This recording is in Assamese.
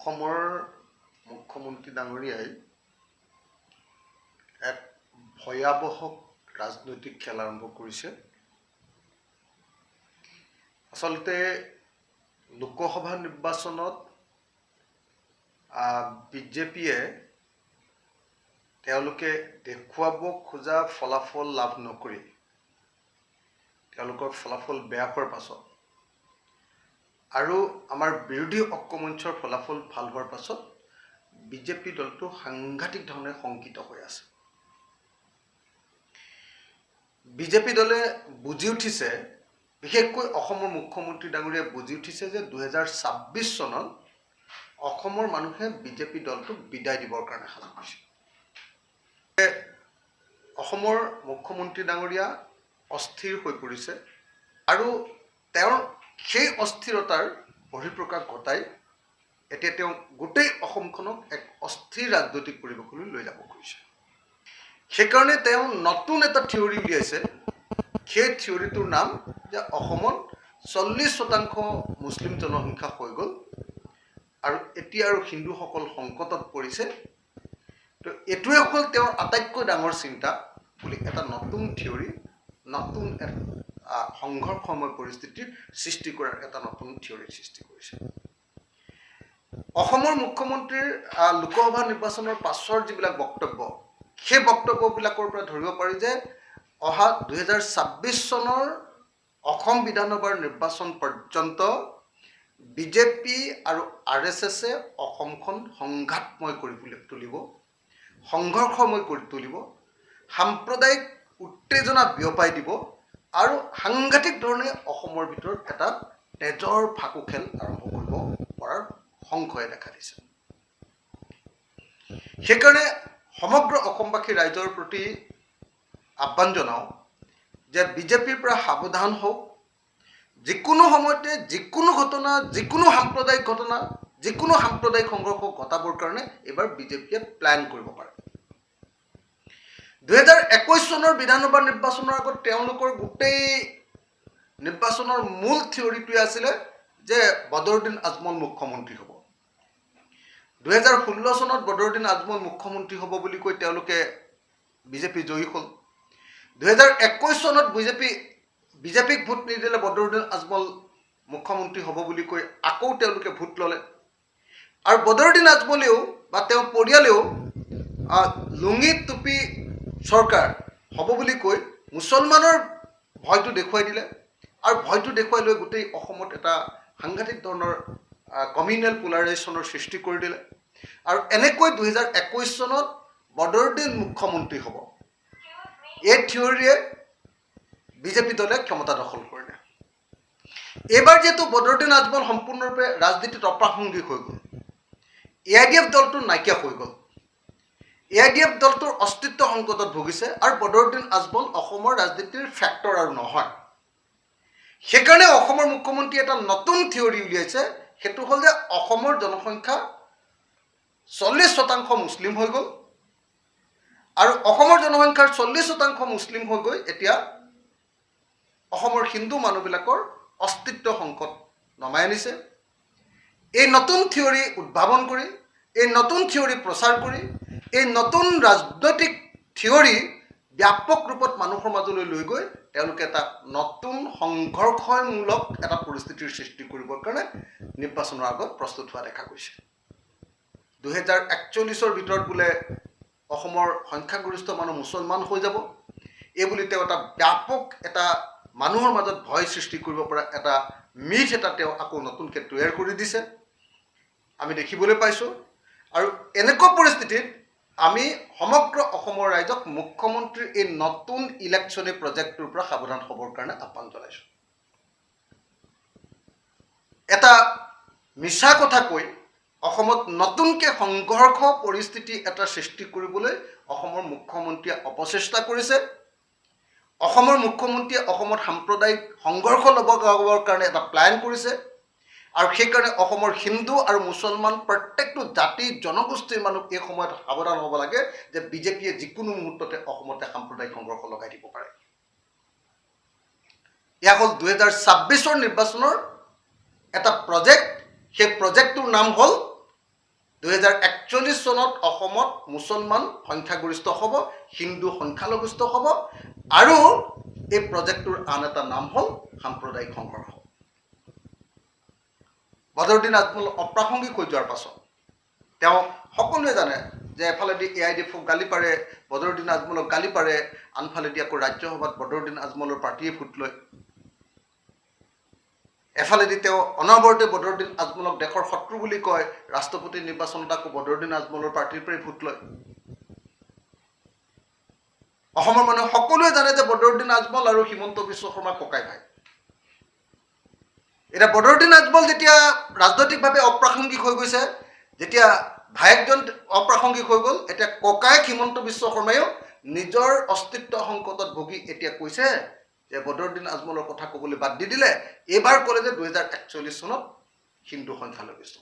অসমৰ মুখ্যমন্ত্ৰী ডাঙৰীয়াই এক ভয়াৱহ ৰাজনৈতিক খেল আৰম্ভ কৰিছে। আচলতে লোকসভা নিৰ্বাচনত বিজেপিয়ে তেওঁলোকে দেখুৱাব খোজা ফলাফল লাভ নকৰি তেওঁলোকৰ ফলাফল বেয়া হোৱাৰ পাছত আৰু আমাৰ বিৰোধী ঐক্যমঞ্চৰ ফলাফল ভাল হোৱাৰ পাছত বিজেপি দলটো সাংঘাতিক ধৰণে শংকিত হৈ আছে। বিজেপি দলে বুজি উঠিছে, বিশেষকৈ অসমৰ মুখ্যমন্ত্ৰী ডাঙৰীয়াই বুজি উঠিছে যে 2026 চনত অসমৰ মানুহে বিজেপি দলটোক বিদায় দিবৰ কাৰণে সাজু হৈছে। অসমৰ মুখ্যমন্ত্ৰী ডাঙৰীয়া অস্থিৰ হৈ পৰিছে আৰু তেওঁৰ সেই অস্থিৰতাৰ বহিঃপ্ৰকাশ ঘটাই এতিয়া তেওঁ গোটেই অসমখনক এক অস্থিৰ ৰাজনৈতিক পৰিৱেশলৈ লৈ যাব খুজিছে। সেইকাৰণে তেওঁ নতুন এটা থিয়ৰী উলিয়াইছে। সেই থিয়ৰীটোৰ নাম যে অসমত 40% মুছলিম জনসংখ্যা হৈ গ'ল আৰু এতিয়া আৰু হিন্দুসকল সংকটত পৰিছে। তো এইটোৱে হ'ল তেওঁৰ আটাইতকৈ ডাঙৰ চিন্তা বুলি এটা নতুন থিয়ৰী, নতুন সংঘৰ্ষময় পৰিস্থিতিৰ সৃষ্টি কৰাৰ এটা নতুন থিয়ৰী সৃষ্টি কৰিছে। অসমৰ মুখ্যমন্ত্ৰীৰ লোকসভা নিৰ্বাচনৰ পাছৰ যিবিলাক বক্তব্য, সেই বক্তব্যবিলাকৰ পৰা ধৰিব পাৰি যে অহা 2026 চনৰ অসম বিধানসভাৰ নিৰ্বাচন পৰ্যন্ত বিজেপি আৰু RSSে অসমখন সংঘাতময় কৰি তুলিব, সংঘৰ্ষময় কৰি তুলিব, সাম্প্ৰদায়িক উত্তেজনা বিয়পাই দিব আৰু সাংঘাতিক ধৰণে অসমৰ ভিতৰত এটা তেজৰ ফাকু খেল আৰম্ভ কৰিব পৰাৰ সংশয় দেখা দিছে। সেইকাৰণে সমগ্ৰ অসমবাসী ৰাইজৰ প্ৰতি আহ্বান জনাওঁ যে বিজেপিৰ পৰা সাৱধান হওক। যিকোনো সময়তে যিকোনো ঘটনা, যিকোনো সাম্প্ৰদায়িক ঘটনা, যিকোনো সাম্প্ৰদায়িক সংঘৰ্ষ ঘটাবৰ কাৰণে এইবাৰ বিজেপিয়ে প্লেন কৰিব পাৰে। 2021 চনৰ বিধানসভা নিৰ্বাচনৰ আগত তেওঁলোকৰ গোটেই নিৰ্বাচনৰ মূল থিয়ৰীটোৱে আছিলে যে বদৰুদ্দিন আজমল মুখ্যমন্ত্ৰী হ'ব। 2016 চনত বদৰুদ্দিন আজমল মুখ্যমন্ত্ৰী হ'ব বুলি কৈ তেওঁলোকে বিজেপি জয়ী হ'ল। 2021 চনত বিজেপিক ভোট নিদিলে বদৰুদ্দিন আজমল মুখ্যমন্ত্ৰী হ'ব বুলি কৈ আকৌ তেওঁলোকে ভোট ল'লে আৰু বদৰুদ্দিন আজমলেও বা তেওঁৰ পৰিয়ালেও লুঙি টুপি চৰকাৰ হ'ব বুলি কৈ মুছলমানৰ ভয়টো দেখুৱাই দিলে আৰু ভয়টো দেখুৱাই লৈ গোটেই অসমত এটা সাংঘাতিক ধৰণৰ কমিউনেল পোলাৰাইজেশ্যনৰ সৃষ্টি কৰি দিলে আৰু এনেকৈ 2021 চনত বদৰুদ্দিন মুখ্যমন্ত্ৰী হ'ব, এই থিয়ৰীয়ে বিজেপি দলে ক্ষমতা দখল কৰিলে। এইবাৰ যিহেতু বদৰুদ্দিন আজমল সম্পূৰ্ণৰূপে ৰাজনীতিত অপ্ৰাসংগিক হৈ গ'ল, AIDF দলটো নাইকিয়া হৈ গ'ল, AIDF দলটোৰ অস্তিত্ব সংকটত ভুগিছে আৰু বদৰুদ্দিন আজমল অসমৰ ৰাজনীতিৰ ফেক্টৰ আৰু নহয়। সেইকাৰণে অসমৰ মুখ্যমন্ত্ৰী এটা নতুন থিয়ৰী উলিয়াইছে। সেইটো হ'ল যে অসমৰ জনসংখ্যা 40% মুছলিম হৈ গ'ল আৰু অসমৰ জনসংখ্যাৰ 40% মুছলিম হৈ গৈ এতিয়া অসমৰ হিন্দু মানুহবিলাকৰ অস্তিত্ব সংকট নমাই আনিছে। এই নতুন থিয়ৰী উদ্ভাৱন কৰি, এই নতুন থিয়ৰী প্ৰচাৰ কৰি, এই নতুন ৰাজনৈতিক থিয়ৰী ব্যাপক ৰূপত মানুহৰ মাজলৈ লৈ গৈ তেওঁলোকে এটা নতুন সংঘৰ্ষমূলক এটা পৰিস্থিতিৰ সৃষ্টি কৰিবৰ কাৰণে নিৰ্বাচনৰ আগত প্ৰস্তুত হোৱা দেখা গৈছে। 2041 ভিতৰত বোলে অসমৰ সংখ্যাগৰিষ্ঠ মানুহ মুছলমান হৈ যাব, এই বুলি তেওঁ এটা ব্যাপক এটা মানুহৰ মাজত ভয় সৃষ্টি কৰিব পৰা এটা মিথ এটা তেওঁ আকৌ নতুনকৈ তৈয়াৰ কৰি দিছে, আমি দেখিবলৈ পাইছোঁ। আৰু এনেকুৱা পৰিস্থিতিত আমি সমগ্ৰ অসমৰ ৰাইজক মুখ্যমন্ত্ৰীৰ এই নতুন ইলেকশ্যনী প্ৰজেক্টটোৰ পৰা সাৱধান হ'বৰ কাৰণে আহ্বান জনাইছোঁ। এটা মিছা কথা কৈ অসমত নতুনকৈ সংঘৰ্ষ পৰিস্থিতি এটা সৃষ্টি কৰিবলৈ অসমৰ মুখ্যমন্ত্ৰীয়ে অপচেষ্টা কৰিছে। অসমৰ মুখ্যমন্ত্ৰীয়ে অসমত সাম্প্ৰদায়িক সংঘৰ্ষ লগাবৰ কাৰণে এটা প্লেন কৰিছে আৰু সেইকাৰণে অসমৰ হিন্দু আৰু মুছলমান প্ৰত্যেকটো জাতি জনগোষ্ঠীৰ মানুহ এই সময়ত সাৱধান হ'ব লাগে যে বিজেপিয়ে যিকোনো মুহূৰ্ততে অসমতে সাম্প্ৰদায়িক সংঘৰ্ষ লগাই দিব পাৰে। এয়া হ'ল 2026 নিৰ্বাচনৰ এটা প্ৰজেক্ট। সেই প্ৰজেক্টটোৰ নাম হ'ল 2041 চনত অসমত মুছলমান সংখ্যাগৰিষ্ঠ হ'ব, হিন্দু সংখ্যালঘিষ্ঠ হ'ব, আৰু এই প্ৰজেক্টটোৰ আন এটা নাম হ'ল সাম্প্ৰদায়িক সংঘৰ্ষ। বদৰুদ্দিন আজমল অপ্ৰাসংগিক হৈ যোৱাৰ পাছত তেওঁ সকলোৱে জানে যে এফালেদি AIDF-ক গালি পাৰে, বদৰুদ্দিন আজমলক গালি পাৰে, আনফালেদি আকৌ ৰাজ্যসভাত বদৰুদ্দিন আজমলৰ পাৰ্টীয়ে ভোট লয়। এফালেদি তেওঁ অনবৰতে বদৰুদ্দিন আজমলক দেশৰ শত্ৰু বুলি কয়, ৰাষ্ট্ৰপতি নিৰ্বাচনত আকৌ বদৰুদ্দিন আজমলৰ পাৰ্টীৰ পৰাই ভোট লয়। অসমৰ মানুহে সকলোৱে জানে যে বদৰুদ্দিন আজমল আৰু হিমন্ত বিশ্ব শৰ্মা ককাই ভাই। এতিয়া বদৰুদ্দিন আজমল যেতিয়া ৰাজনৈতিকভাৱে অপ্ৰাসংগিক হৈ গৈছে, যেতিয়া ভায়েকজন অপ্ৰাসংগিক হৈ গ'ল, এতিয়া ককায়েক হিমন্ত বিশ্ব শৰ্মায়ো নিজৰ অস্তিত্ব সংকটত ভুগি এতিয়া কৈছে যে বদৰুদ্দিন আজমলৰ কথা ক'বলৈ বাদ দি দিলে। এইবাৰ ক'লে যে 2041 চনত হিন্দু সংখ্যালঘিষ্ঠ